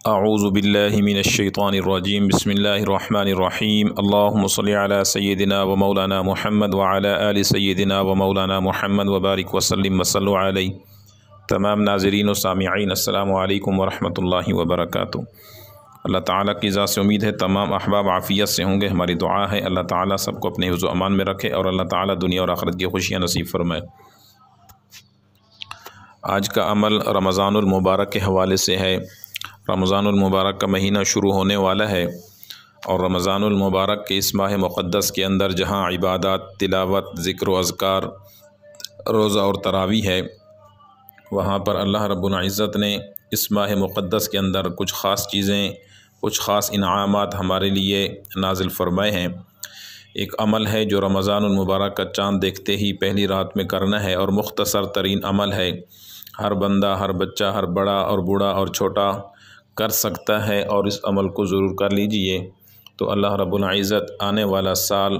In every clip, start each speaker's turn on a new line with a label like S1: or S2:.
S1: اعوذ باللہ من الشیطان الرجیم بسم اللہ الرحمن الرحیم اللہم صلی علی سیدنا و مولانا محمد وعلی آل سیدنا و مولانا محمد وبارک وسلم وصلوا علیہ۔ تمام ناظرین و سامعین السلام علیکم ورحمۃ اللہ وبرکاتہ۔ اللہ تعالیٰ کی ذات سے امید ہے تمام احباب عافیت سے ہوں گے۔ ہماری دعا ہے اللہ تعالیٰ سب کو اپنے حفظ و امان میں رکھے اور اللہ تعالیٰ دنیا اور آخرت کی خوشیاں نصیب فرمائے۔ آج کا عمل رمضان المبارک کے حوالے سے ہے۔ رمضان المبارک کا مہینہ شروع ہونے والا ہے اور رمضان المبارک کے اس ماہ مقدس کے اندر جہاں عبادات، تلاوت، ذکر و اذکار، روزہ اور تراویح ہے، وہاں پر اللہ رب العزت نے اس ماہ مقدس کے اندر کچھ خاص چیزیں، کچھ خاص انعامات ہمارے لیے نازل فرمائے ہیں۔ ایک عمل ہے جو رمضان المبارک کا چاند دیکھتے ہی پہلی رات میں کرنا ہے اور مختصر ترین عمل ہے۔ ہر بندہ، ہر بچہ، ہر بڑا اور بوڑھا اور چھوٹا کر سکتا ہے اور اس عمل کو ضرور کر لیجئے تو اللہ رب العزت آنے والا سال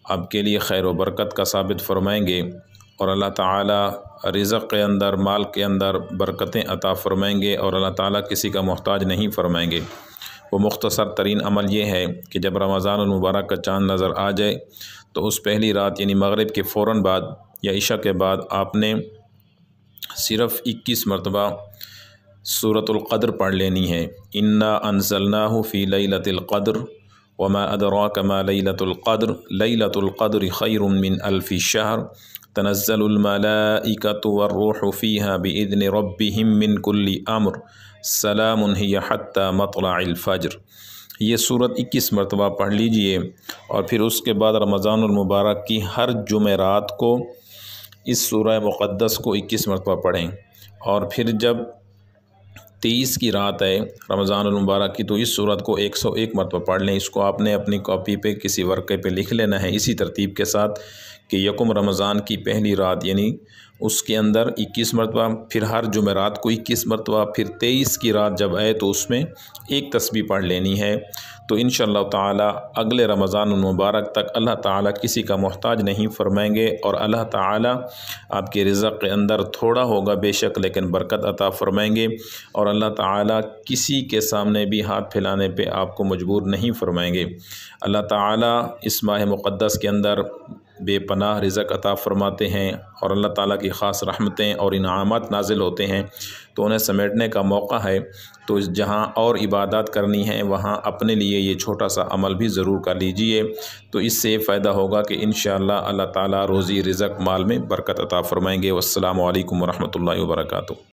S1: آپ کے لیے خیر و برکت کا ثابت فرمائیں گے اور اللہ تعالیٰ رزق کے اندر، مال کے اندر برکتیں عطا فرمائیں گے اور اللہ تعالیٰ کسی کا محتاج نہیں فرمائیں گے۔ وہ مختصر ترین عمل یہ ہے کہ جب رمضان المبارک کا چاند نظر آ جائے تو اس پہلی رات یعنی مغرب کے فوراً بعد یا عشاء کے بعد آپ نے صرف 21 مرتبہ سورۃ القدر پڑھ لینی ہے۔ انا انزلناہ فی لیلۃ القدر وما ادراک ما لیلۃ القدر لیلۃ القدر خیر من الف شہر تنزل الملائکۃ والروح فیہا باذن ربہم من کل امر سلام ہی حتی مطلع الفجر۔ یہ سورت 21 مرتبہ پڑھ لیجئے اور پھر اس کے بعد رمضان المبارک کی ہر جمعرات کو اس سورہ مقدس کو 21 مرتبہ پڑھیں اور پھر جب 23 کی رات ہے رمضان المبارک کی تو اس سورت کو 101 مرتبہ پڑھ لیں۔ اس کو آپ نے اپنی کاپی پہ کسی ورقے پہ لکھ لینا ہے اسی ترتیب کے ساتھ کہ یکم رمضان کی پہلی رات یعنی اس کے اندر 21 مرتبہ، پھر ہر جمعرات کو 21 مرتبہ، پھر 23 کی رات جب آئے تو اس میں ایک تسبیح پڑھ لینی ہے تو انشاءاللہ تعالیٰ اگلے رمضان المبارک تک اللہ تعالیٰ کسی کا محتاج نہیں فرمائیں گے اور اللہ تعالیٰ آپ کے رزق کے اندر تھوڑا ہوگا بے شک لیکن برکت عطا فرمائیں گے اور اللہ تعالیٰ کسی کے سامنے بھی ہاتھ پھیلانے پہ آپ کو مجبور نہیں فرمائیں گے۔ اللہ تعالیٰ اس ماہ مقدس کے اندر بے پناہ رزق عطا فرماتے ہیں اور اللہ تعالیٰ کی خاص رحمتیں اور انعامات نازل ہوتے ہیں تو انہیں سمیٹنے کا موقع ہے تو جہاں اور عبادات کرنی ہیں وہاں اپنے لیے یہ چھوٹا سا عمل بھی ضرور کر لیجئے تو اس سے فائدہ ہوگا کہ انشاءاللہ اللہ تعالیٰ روزی رزق مال میں برکت عطا فرمائیں گے۔ والسلام علیکم ورحمۃ اللہ وبرکاتہ۔